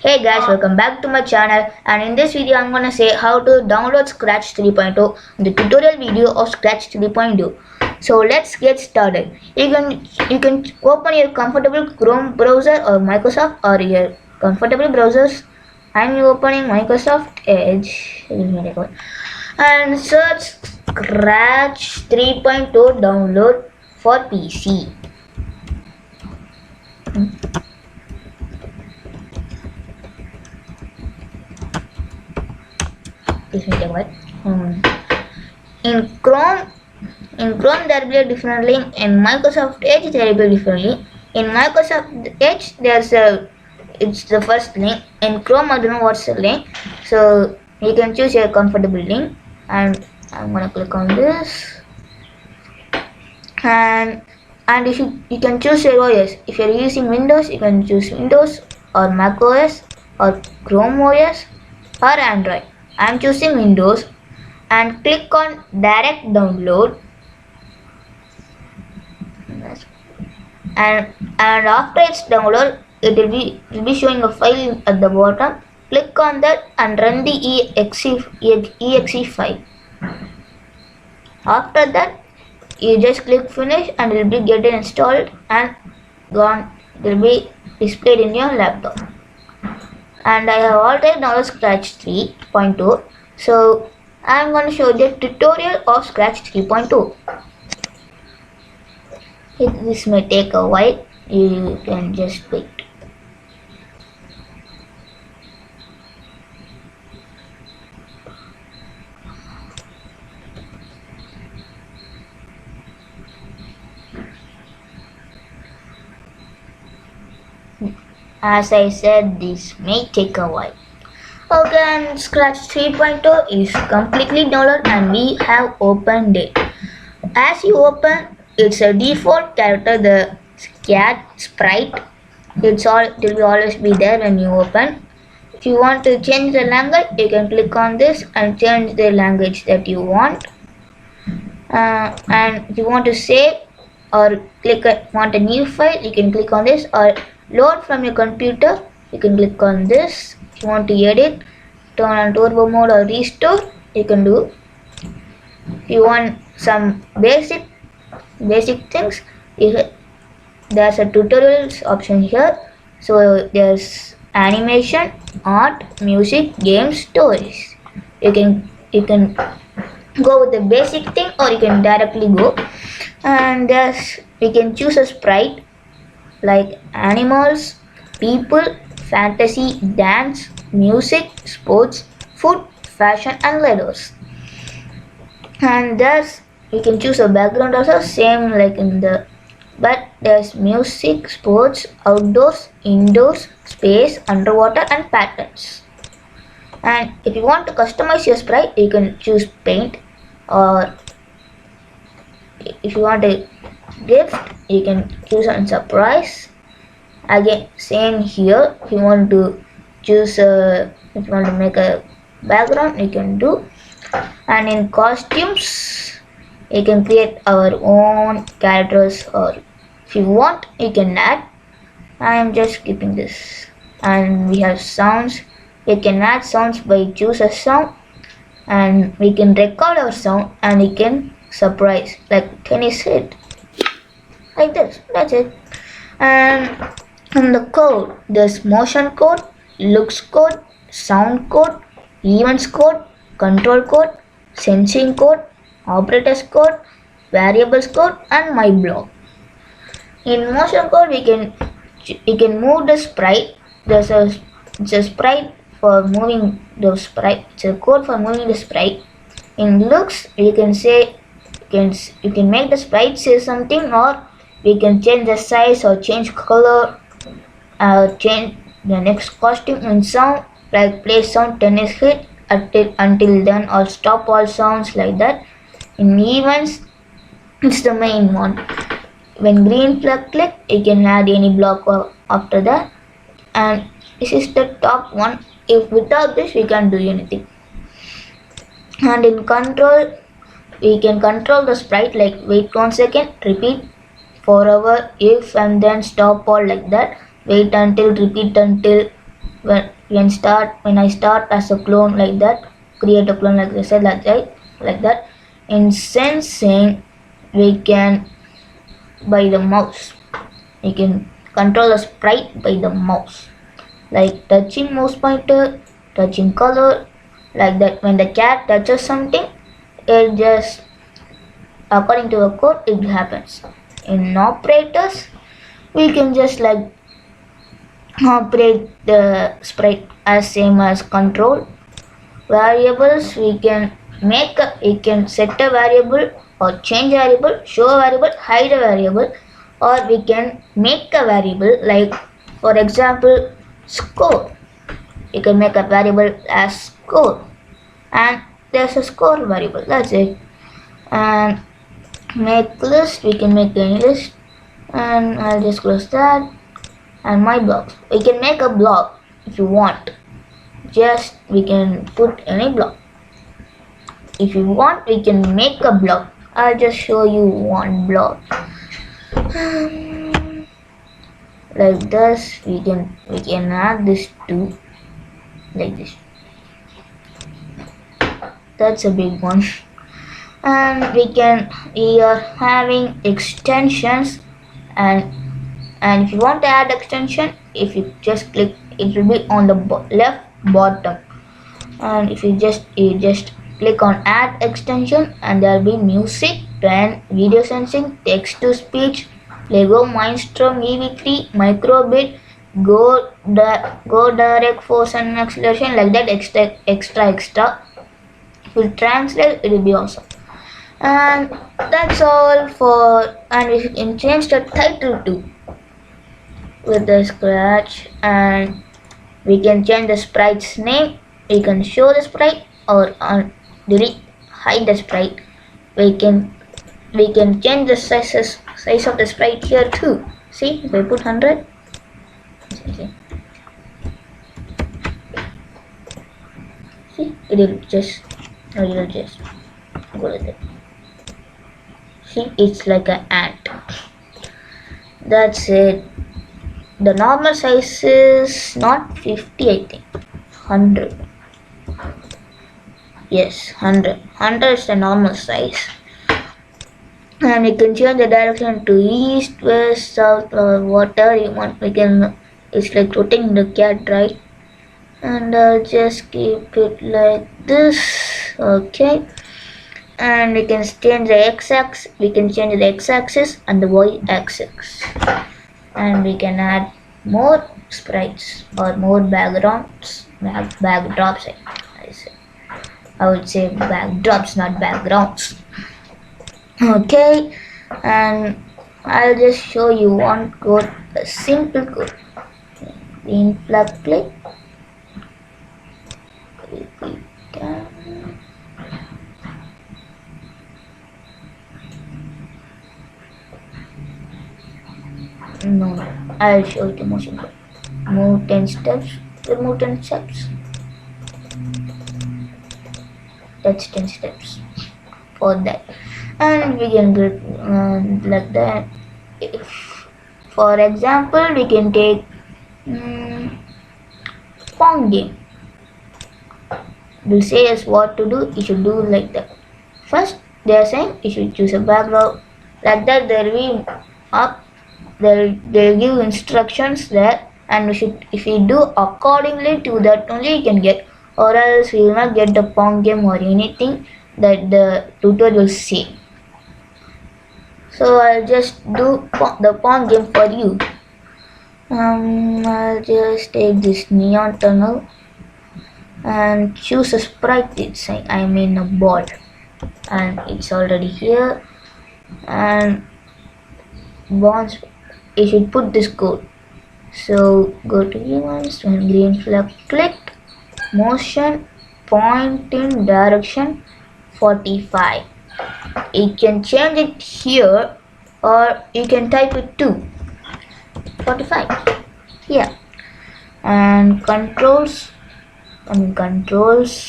Hey guys, welcome back to my channel, and in this video I'm gonna say how to download Scratch 3.0, the tutorial video of Scratch 3.0. So let's get started. You can open your comfortable Chrome browser or Microsoft or your comfortable browsers. I'm opening Microsoft Edge and search Scratch 3.0 download for PC. In Chrome there will be a different link. In Microsoft Edge there will be a different link. In Microsoft Edge it's the first link. In Chrome I don't know what's the link, so you can choose your comfortable link, and I'm gonna click on this, and if you can choose your OS. If you're using Windows, you can choose Windows or Mac OS or Chrome OS or Android. I'm choosing Windows, and click on direct download, and after it's download it will be showing a file at the bottom. Click on that and run the exe file. After that you just click finish and it will be getting installed and gone. It will be displayed in your laptop. And I have already downloaded Scratch 3.0, so I'm going to show the tutorial of Scratch 3.0. This may take a while, you can just wait. As I said, this may take a while. Okay, and Scratch 3.0 is completely downloaded and we have opened it. As you open, it's a default character, the cat sprite. It will always be there when you open. If you want to change the language, you can click on this and change the language that you want. And if you want to save or want a new file, you can click on this, or load from your computer, you can click on this. If you want to edit, turn on turbo mode or restore, you can do. If you want some basic things, there's a tutorials option here. So there's animation, art, music, games, stories. You can go with the basic thing, or you can directly go, and we can choose a sprite like animals, people, fantasy, dance, music, sports, food, fashion, and letters. And you can choose a background also, same like in the, but there's music, sports, outdoors, indoors, space, underwater, and patterns. And if you want to customize your sprite, you can choose paint, or if you want a gift, you can choose on surprise. Again, same here. If you want to choose if you want to make a background, you can do. And in costumes, you can create our own characters, or if you want, you can add. I am just keeping this. And we have sounds. We can add sounds by choose a sound, and we can record our sound, and we can surprise like tennis hit, like this. That's it. And from the code, there's motion code, looks code, sound code, events code, control code, sensing code, operators code, variables code, and my block. In motion code, we can move the sprite. There's a sprite for moving the sprite. It's a code for moving the sprite. In looks, you can make the sprite say something, or we can change the size or change color, change the next costume. In sound, like play sound, tennis hit, until then, or stop all sounds, like that. In events, it's the main one. When green flag click, you can add any block after that, and this is the top one. If without this, we can't do anything. And in control, we can control the sprite like wait 1 second, repeat forever, if, and then stop all, like that. Wait until, repeat until, when when I start as a clone like that, create a clone like I said, like that. In sensing, we can by the mouse. We can control the sprite by the mouse, like touching mouse pointer, touching color, like that. When the cat touches something, it just according to the code it happens. In operators, we can just like operate the sprite as same as control. Variables, we can set a variable or change a variable, show a variable, hide a variable, or we can make a variable, like for example score. You can make a variable as score, and there's a score variable, that's it. And make list, we can make any list, and I'll just close that. And my blocks, we can make a block if you want, just we can put any block. If you want, we can make a block. I'll just show you one block. Like this, we can add this to like this. That's a big one. And we are having extensions, and if you want to add extension, if you just click, it will be on the left bottom. And if you just click on add extension, and there will be music, pen, video sensing, text to speech, Lego Mindstorm EV3, microbit, go direct force and acceleration, like that, extra. If you translate, it will be awesome. And that's all for, and we can change the title too with the scratch, and we can change the sprite's name. We can show the sprite or delete, hide the sprite. We can change the size of the sprite here too. See, if I put 100, see, it will just go with it. See, it's like an ant. That's it. The normal size is not 50, I think 100. Yes, 100 is the normal size. And we can change the direction to east, west, south, or whatever you want. It's like rotating the cat, right? And I'll just keep it like this. Okay. And we can change the x-axis. We can change the x-axis and the y-axis. And we can add more sprites or more backgrounds, backdrops. I would say backdrops, not backgrounds. Okay, and I'll just show you one code, a simple code. Green plug click. No, I'll show you the motion code. Move 10 steps. Remove 10 steps. That's 10 steps for that. And we can get like that. If, for example, we can take Pong game. Will say us what to do. You should do like that. First, they are saying you should choose a background. Like that, there will be up. They'll give instructions there, and if we do accordingly to that only, you can get, or else we will not get the Pong game or anything that the tutorial will say. So I'll just do the Pong game for you. I'll just take this neon tunnel and choose a sprite. I mean a ball, and it's already here. And bonds, you should put this code. So go to events, when green flag click, motion, point in direction 45. You can change it here, or you can type it to 45 here. And controls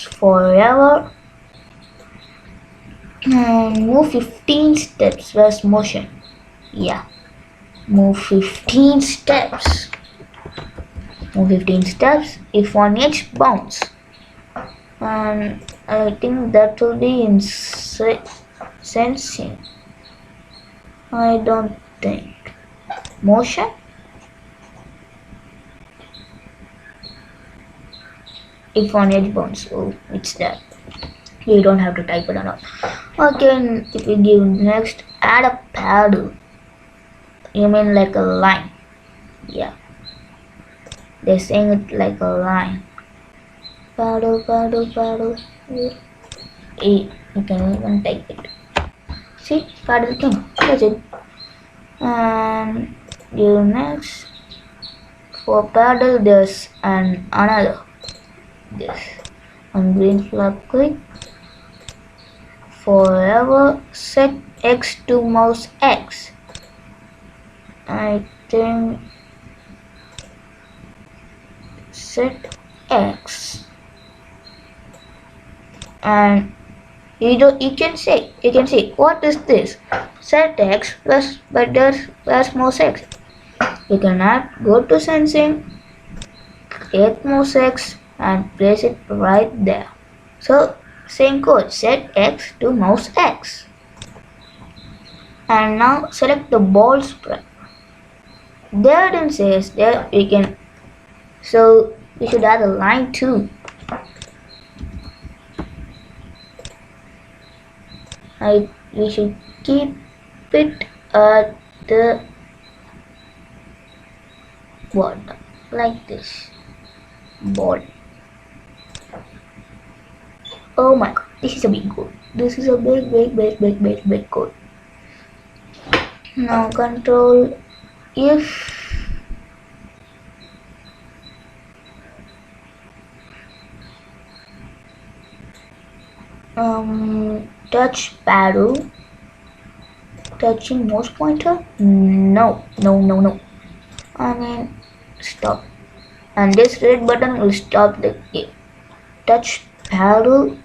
forever, and move 15 steps. Where's motion? Yeah, move 15 steps. move 15 steps if on edge bounce. And I think that will be in sensing. I don't think. Motion? If on edge bounce. Oh, it's that. You don't have to type it or not. Okay, if we give next, add a paddle. You mean like a line? Yeah. They're saying it like a line. Paddle, paddle, paddle. You can even type it. See, paddle king. That's it. And you next. For paddle, there's another. This. On green flag, click. Forever set X to mouse X. I think set X, and you can say what is this? Set X plus, but there's mouse X. You can go to sensing, create mouse X and place it right there. So same code, set X to mouse X. And now select the ball spread. There it says there we can, so we should add a line too. We should keep it at the border like this. Ball. Oh my god, this is a big code. This is a big code. Now control if touch paddle, touching mouse pointer. No. I mean stop. And this red button will stop the game. Touch paddle,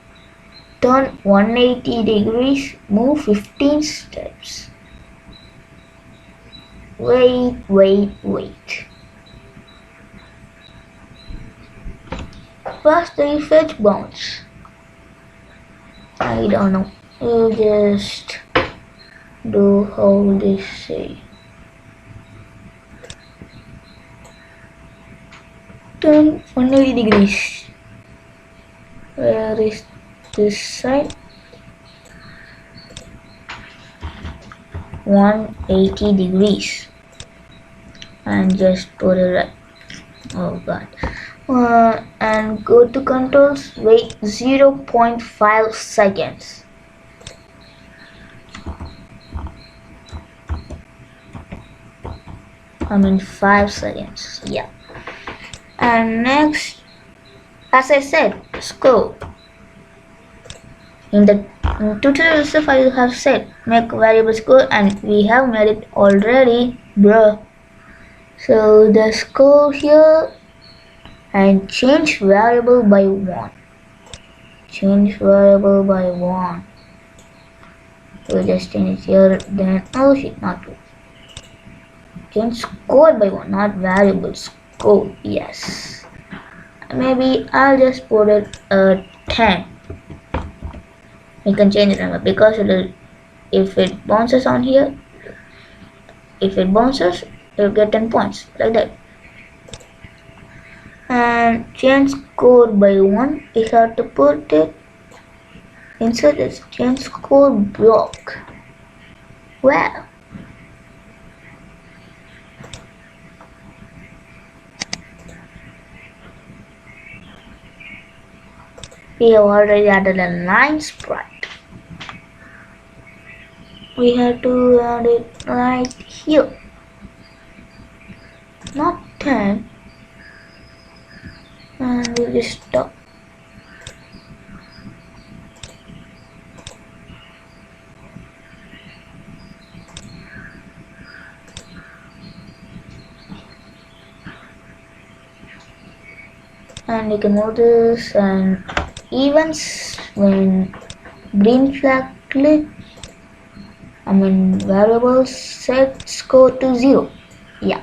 turn 180 degrees, move 15 steps. Wait. First the fetch bounce. I don't know. You just do how they say. Turn 180 degrees. Where is this side? 180 degrees. And just put it right. Oh god. And go to controls, wait 0.5 seconds. I mean 5 seconds, yeah. And next, as I said, scope. In the tutorial itself I have said make variable score, and we have made it already, bruh. So the score here, and change variable by 1. Change variable by 1. So just change it here, then oh shit, not 2. Change score by 1, not variable, score, yes. Maybe I'll just put it 10. You can change it because if it bounces on here, you'll get 10 points, like that. And change score by 1, we have to put it inside this change score block. Well, we have already added a line sprite. We have to add it right here, not 10. And we'll just stop. And you can move this, and events when green flag click, variables set score to 0. Yeah.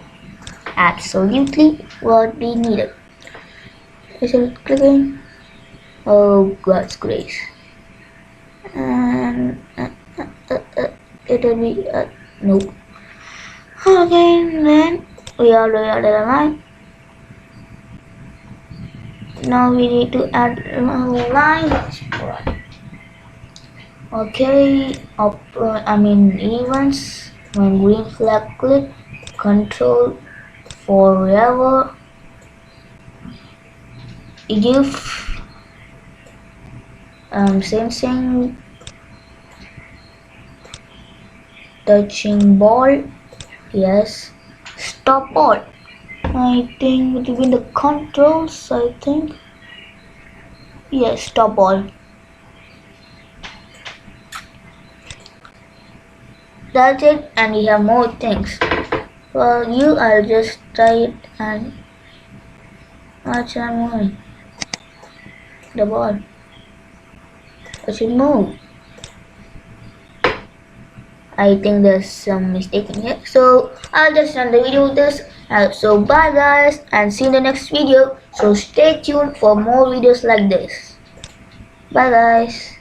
absolutely what we needed. Is it clicking? Oh, God's grace. And it will be nope. Okay, then we already added a line. Now we need to add a line. Okay, events. When green flag click, control forever. If sensing touching ball, yes. Stop all. I think it will be in the controls. I think yes. Stop all. That's it, and we have more things. For you, I'll just try it and watch I'm moving. The ball. It should move. I think there's some mistake in here. So I'll just end the video with this. So bye guys and see you in the next video. So stay tuned for more videos like this. Bye guys.